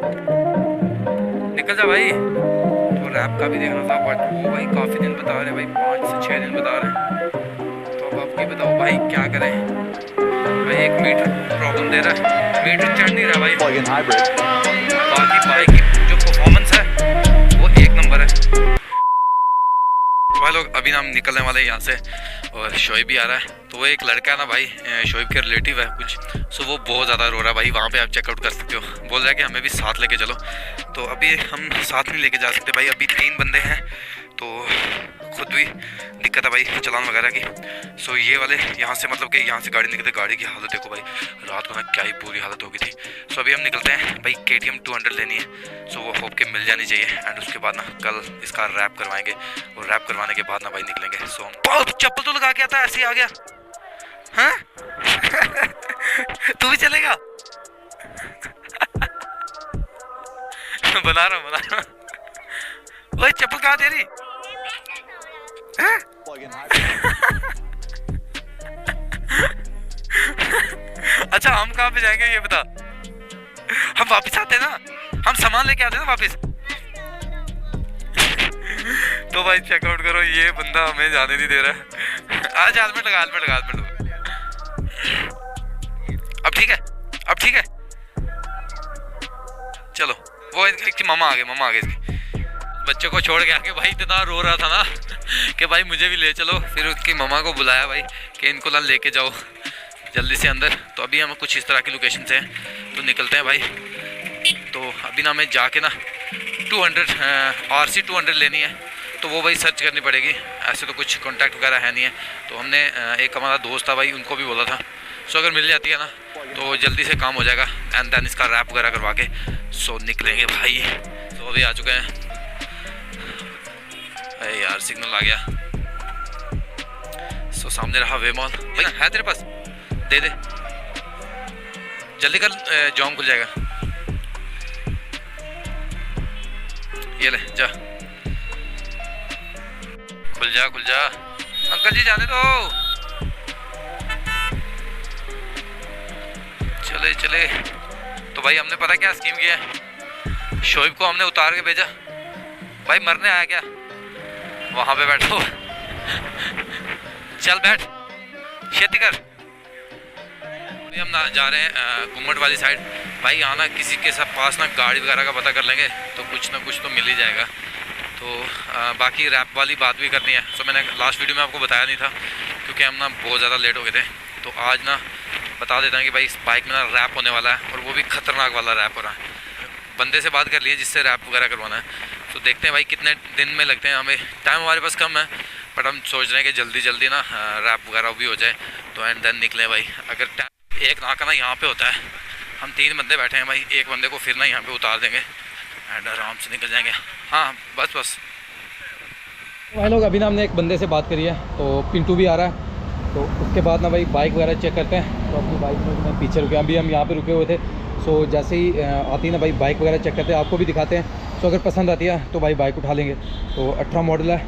निकल जा भाई। तो रैप का भी देखना था बट वो भाई काफ़ी दिन बता रहे हैं भाई, 5 से 6 दिन बता रहे हैं। तो अब आप ये बताओ भाई क्या करें। भाई एक मीटर प्रॉब्लम दे रहा है, मीटर चढ़ नहीं रहा भाई। बाकी बाइक की जो परफॉर्मेंस है वो एक नंबर है। भाई लोग अभी ना हम निकलने वाले हैं यहाँ से और शोएब भी आ रहा है। तो वो एक लड़का है ना भाई, शोएब के रिलेटिव है कुछ, सो वो बहुत ज़्यादा रो रहा है भाई। वहाँ पे आप चेकआउट कर सकते हो। बोल रहा है कि हमें भी साथ लेके चलो। तो अभी हम साथ नहीं लेके जा सकते भाई, अभी 3 बंदे हैं तो खुद भी दिक्कत है भाई चलान वगैरह की। सो ये वाले यहाँ से मतलब कि यहाँ से गाड़ी निकलते, गाड़ी की हालत देखो भाई, रात को ना क्या ही बुरी हालत हो गई थी। सो अभी हम निकलते हैं भाई, KTM 200 लेनी है। सो वो होप के मिल जानी चाहिए एंड उसके बाद ना कल इसका रैप करवाएंगे और रैप करवाने के बाद ना भाई निकलेंगे। सो हम चप्पल तो लगा के आता, ऐसे ही आ गया। हाँ तू भी चलेगा? बना रहा हूँ। वही चप्पल कहाँ दे रही? अच्छा हम कहाँ पे जाएंगे ये बता। हम वापस आते हैं ना, हम सामान लेके आते हैं ना वापस। तो भाई चेकआउट करो, ये बंदा हमें जाने नहीं दे रहा है। आज हेलमेट लगा, हेलमेट लगा, हेलमेट लगा। अब ठीक है, अब ठीक है। चलो वो इसकी मामा आ गए, मामा आ गए इसके। बच्चे को छोड़ के आके भाई इतना रो रहा था ना कि भाई मुझे भी ले चलो। फिर उसकी मामा को बुलाया भाई कि इनको ना लेके जाओ जल्दी से अंदर। तो अभी हम कुछ इस तरह की लोकेशन से हैं तो निकलते हैं भाई। तो अभी ना हमें जाके ना 200 RC 200 लेनी है। तो वो भाई सर्च करनी पड़ेगी, ऐसे तो कुछ कॉन्टैक्ट वगैरह है नहीं है। तो हमने एक हमारा दोस्त था भाई, उनको भी बोला था। सो अगर मिल जाती है ना तो जल्दी से काम हो जाएगा एंड देन इसका रैप वगैरह करवा के सो निकलेंगे भाई। तो अभी आ चुके हैं। अरे यार सिग्नल आ गया। सो सामने रहा वे मॉल। भाई है तेरे पास? दे दे जल्दी कर, जॉम खुल जाएगा। ये ले जा, खुल जा खुल जा। अंकल जी जाने दो। चले चले। तो भाई हमने पता क्या स्कीम किया है, शोएब को हमने उतार के भेजा। भाई मरने आया क्या? वहां पे बैठो। चल बैठ, खेती कर। हम ना जा रहे हैं घुम्मट वाली साइड। भाई यहाँ ना किसी के सब पास ना गाड़ी वगैरह का पता कर लेंगे तो कुछ ना कुछ तो मिल ही जाएगा। तो बाकी रैप वाली बात भी करनी है। सो मैंने लास्ट वीडियो में आपको बताया नहीं था क्योंकि हम ना बहुत ज़्यादा लेट हो गए थे। तो आज ना बता देता हूँ कि भाई इस बाइक में ना रैप होने वाला है और वो भी ख़तरनाक वाला रैप हो रहा है। बंदे से बात कर लिए जिससे रैप वगैरह करवाना है। तो देखते हैं भाई कितने दिन में लगते हैं। हमें टाइम हमारे पास कम है बट हम सोच रहे हैं कि जल्दी जल्दी ना रैप वगैरह भी हो जाए तो एंड देन निकलें भाई। अगर टाइम एक नाका ना यहाँ पे होता है, हम 3 बंदे बैठे हैं भाई, एक बंदे को फिर ना यहाँ पे उतार देंगे एंड आराम से निकल जाएंगे। हाँ बस बस भाई लोग अभी ना हमने एक बंदे से बात करी है तो पिंटू भी आ रहा है। तो उसके बाद ना भाई बाइक वगैरह चेक करते हैं। तो अपनी बाइक में मैं पीछे रुके, अभी हम यहाँ पे रुके हुए थे। सो जैसे ही आती है ना भाई बाइक वगैरह चेक करते हैं, आपको भी दिखाते हैं। सो अगर पसंद आती है तो भाई बाइक उठा लेंगे। तो 18 मॉडल है,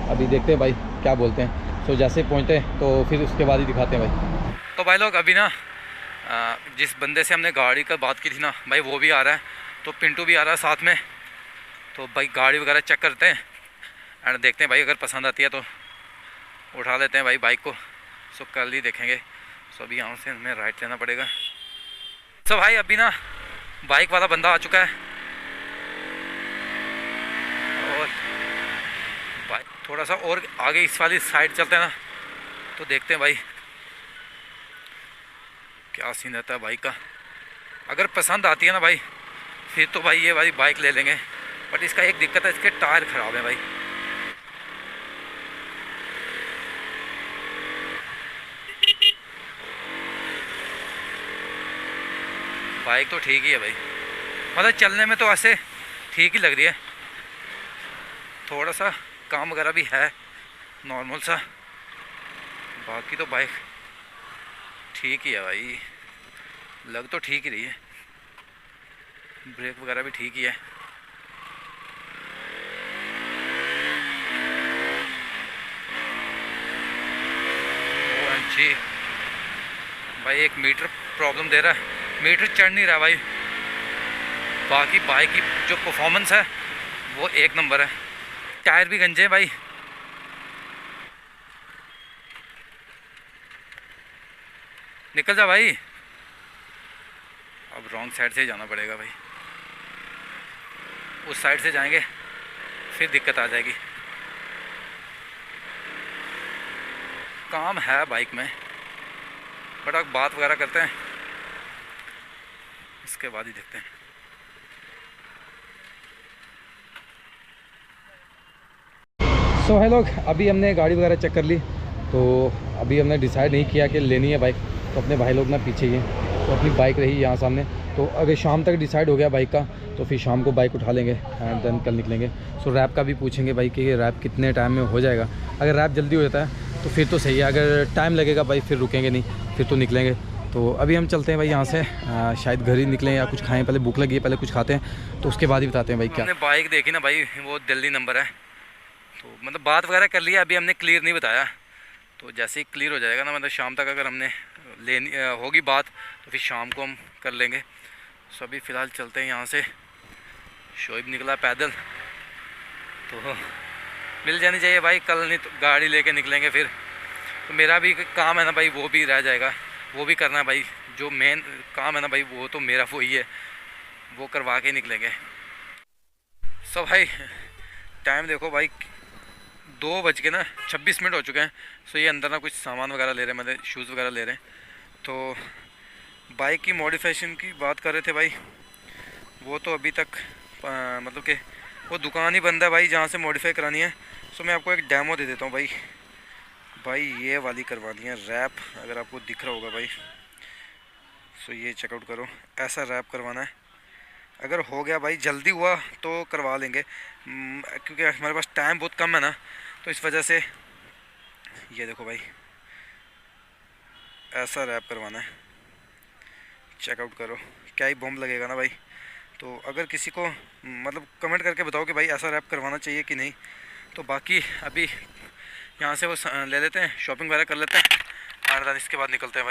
अभी देखते हैं भाई क्या बोलते हैं। सो जैसे पहुँचते हैं तो फिर उसके बाद ही दिखाते हैं भाई। तो भाई लोग अभी ना जिस बंदे से हमने गाड़ी का बात की थी ना भाई वो भी आ रहा है। तो पिंटू भी आ रहा है साथ में। तो भाई गाड़ी वगैरह चेक करते हैं एंड देखते हैं भाई अगर पसंद आती है तो उठा लेते हैं भाई बाइक को। सो कल ही देखेंगे। सो अभी यहाँ से हमें राइट लेना पड़ेगा। सो भाई अभी ना बाइक वाला बंदा आ चुका है और बाइक थोड़ा सा और आगे इस वाली साइड चलते हैं ना तो देखते हैं भाई क्या सीन रहता है बाइक का। अगर पसंद आती है ना भाई फिर तो भाई ये वाली बाइक ले लेंगे। बट इसका एक दिक्कत है, इसके टायर ख़राब है भाई। बाइक तो ठीक ही है भाई, मतलब चलने में तो ऐसे ठीक ही लग रही है। थोड़ा सा काम वगैरह भी है नॉर्मल सा, बाकी तो बाइक ठीक ही है भाई, लग तो ठीक ही रही है। ब्रेक वगैरह भी ठीक ही है। जी भाई एक मीटर प्रॉब्लम दे रहा है, मीटर चढ़ नहीं रहा भाई। बाकी बाइक की जो परफॉर्मेंस है वो एक नंबर है। टायर भी गंजे हैं भाई। निकल जा भाई। अब रॉन्ग साइड से ही जाना पड़ेगा भाई, उस साइड से जाएंगे फिर दिक्कत आ जाएगी। काम है बाइक में, बट अब बात वगैरह करते हैं, इसके बाद ही देखते हैं। सो है लोग, अभी हमने गाड़ी वगैरह चेक कर ली, तो अभी हमने डिसाइड नहीं किया कि लेनी है बाइक। तो अपने भाई लोग ना पीछे ही हैं, तो अपनी बाइक रही यहाँ सामने। तो अगर शाम तक डिसाइड हो गया बाइक का तो फिर शाम को बाइक उठा लेंगे एंड देन कल निकलेंगे। सो रैप का भी पूछेंगे भाई कि रैप कितने टाइम में हो जाएगा। अगर रैप जल्दी हो जाता है तो फिर तो सही है, अगर टाइम लगेगा भाई फिर रुकेंगे नहीं, फिर तो निकलेंगे। तो अभी हम चलते हैं भाई यहाँ से, शायद घर ही निकलें या कुछ खाएं। पहले भूख लगी है, पहले कुछ खाते हैं, तो उसके बाद ही बताते हैं भाई क्या। हमने बाइक देखी ना भाई, वो दिल्ली नंबर है, तो मतलब बात वगैरह कर लिया। अभी हमने क्लियर नहीं बताया, तो जैसे ही क्लियर हो जाएगा ना, मतलब शाम तक अगर हमने लेनी होगी बात तो फिर शाम को हम कर लेंगे। सो अभी फ़िलहाल चलते हैं यहाँ से। शोएब निकला पैदल, तो मिल जानी चाहिए भाई, कल नहीं तो गाड़ी लेके निकलेंगे फिर। तो मेरा भी काम है ना भाई, वो भी रह जाएगा, वो भी करना है भाई। जो मेन काम है ना भाई, वो तो मेरा वही है, वो करवा के निकलेंगे। सो भाई टाइम देखो भाई, 2:26 हो चुके हैं। सो ये अंदर ना कुछ सामान वगैरह ले रहे हैं, मतलब शूज़ वगैरह ले रहे हैं। तो बाइक की मॉडिफिकेशन की बात कर रहे थे भाई, वो तो अभी तक मतलब कि वो दुकान ही बंद है भाई जहाँ से मॉडिफाई करानी है। सो मैं आपको एक डेमो दे देता हूँ भाई। भाई ये वाली करवानी है रैप, अगर आपको दिख रहा होगा भाई। सो ये चेकआउट करो, ऐसा रैप करवाना है। अगर हो गया भाई, जल्दी हुआ तो करवा लेंगे, क्योंकि हमारे पास टाइम बहुत कम है ना, तो इस वजह से ये देखो भाई, ऐसा रैप करवाना है। चेकआउट करो, क्या ही बॉम्ब लगेगा ना भाई। तो अगर किसी को मतलब कमेंट करके बताओ कि भाई ऐसा रैप करवाना चाहिए कि नहीं। तो बाकी अभी यहाँ से वो ले लेते हैं, शॉपिंग वगैरह कर लेते हैं और इसके बाद निकलते हैं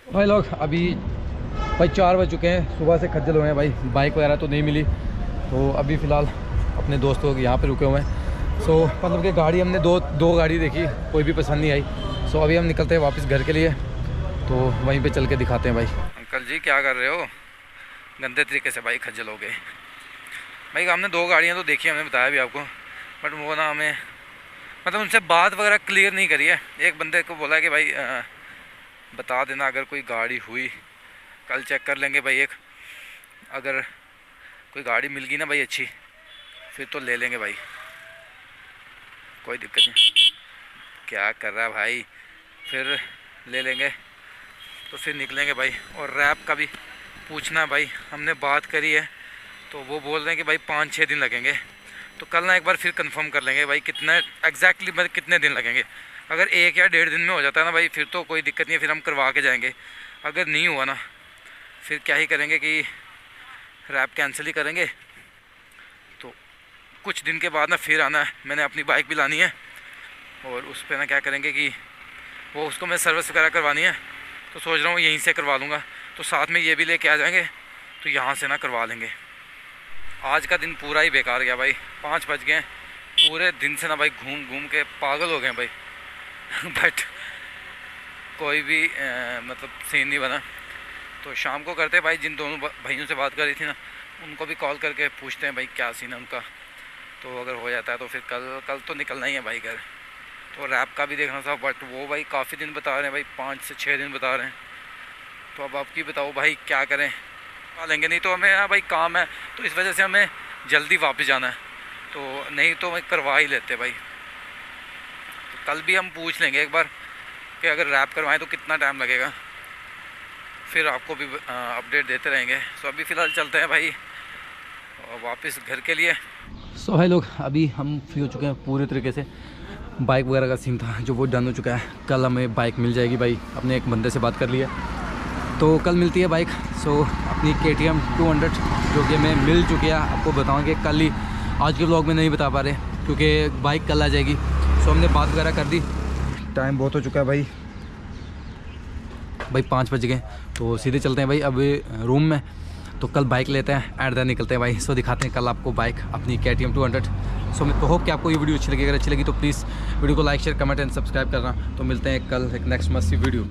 भाई लोग। अभी भाई 4 बज चुके हैं, सुबह से खज्जल हुए हैं भाई, बाइक वगैरह तो नहीं मिली। तो अभी फ़िलहाल अपने दोस्तों के यहाँ पे रुके हुए हैं। सो मतलब कि गाड़ी हमने दो गाड़ी देखी, कोई भी पसंद नहीं आई। सो अभी हम निकलते हैं वापस घर के लिए, तो वहीं पे चल के दिखाते हैं भाई। अंकल जी क्या कर रहे हो? गंदे तरीके से भाई खज्जल हो गए भाई। हमने 2 गाड़ियाँ तो देखी, हमने बताया भी आपको, बट वो ना हमें मतलब उनसे बात वगैरह क्लियर नहीं करी है। एक बंदे को बोला कि भाई बता देना अगर कोई गाड़ी हुई, कल चेक कर लेंगे भाई। एक अगर कोई गाड़ी मिल गई ना भाई अच्छी, फिर तो ले लेंगे भाई, कोई दिक्कत नहीं। क्या कर रहा है भाई, फिर ले लेंगे तो फिर निकलेंगे भाई। और रैप का भी पूछना है भाई, हमने बात करी है तो वो बोल रहे हैं कि भाई 5-6 दिन लगेंगे। तो कल ना एक बार फिर कंफर्म कर लेंगे भाई कितना एग्जैक्टली मतलब कितने दिन लगेंगे। अगर 1 या 1.5 दिन में हो जाता है ना भाई, फिर तो कोई दिक्कत नहीं है, फिर हम करवा के जाएंगे। अगर नहीं हुआ ना, फिर क्या ही करेंगे कि रैप कैंसिल ही करेंगे। तो कुछ दिन के बाद ना फिर आना है, मैंने अपनी बाइक भी लानी है, और उस पर ना क्या करेंगे कि वो उसको मैं सर्विस वगैरह करवानी है, तो सोच रहा हूँ यहीं से करवा लूँगा। तो साथ में ये भी लेके आ जाएंगे, तो यहाँ से ना करवा लेंगे। आज का दिन पूरा ही बेकार गया भाई, 5 बज गए। पूरे दिन से ना भाई घूम घूम के पागल हो गए भाई बट कोई भी मतलब सीन नहीं बना। तो शाम को करते भाई, जिन दोनों भाइयों से बात करी थी ना, उनको भी कॉल करके पूछते हैं भाई क्या सीन है उनका। तो अगर हो जाता है तो फिर कल तो निकलना ही है भाई घर। तो रैप का भी देखना था, बट वो भाई काफ़ी दिन बता रहे हैं भाई, 5 से 6 दिन बता रहे हैं। तो अब आपकी बताओ भाई क्या करें, आ लेंगे। नहीं तो हमें भाई काम है, तो इस वजह से हमें जल्दी वापस जाना है, तो नहीं तो मैं करवा ही लेते भाई। तो कल भी हम पूछ लेंगे एक बार कि अगर रैप करवाएं तो कितना टाइम लगेगा, फिर आपको भी अपडेट देते रहेंगे। सो अभी फ़िलहाल चलते हैं भाई वापस घर के लिए। सो भाई लोग, अभी हम फ्री हो चुके हैं पूरे तरीके से। बाइक वगैरह का सीन था जो वो डन हो चुका है, कल हमें बाइक मिल जाएगी भाई। अपने एक बंदे से बात कर लिया, तो कल मिलती है बाइक। सो अपनी KTM 200 जो कि हमें मिल चुकी है, आपको बताऊँगे कल ही, आज के व्लॉग में नहीं बता पा रहे क्योंकि बाइक कल आ जाएगी। सो हमने बात वगैरह कर दी, टाइम बहुत हो चुका है भाई 5 बज गए। तो सीधे चलते हैं भाई अब रूम में। तो कल बाइक लेते हैं एंड देन निकलते हैं भाई। सो दिखाते हैं कल आपको बाइक अपनी KTM 200। सो मैं तो होप कि आपको ये वीडियो अच्छी लगी। अगर अच्छी लगी तो प्लीज़ वीडियो को like share comment and subscribe करना। तो मिलते हैं कल एक नेक्स्ट मस्त वीडियो।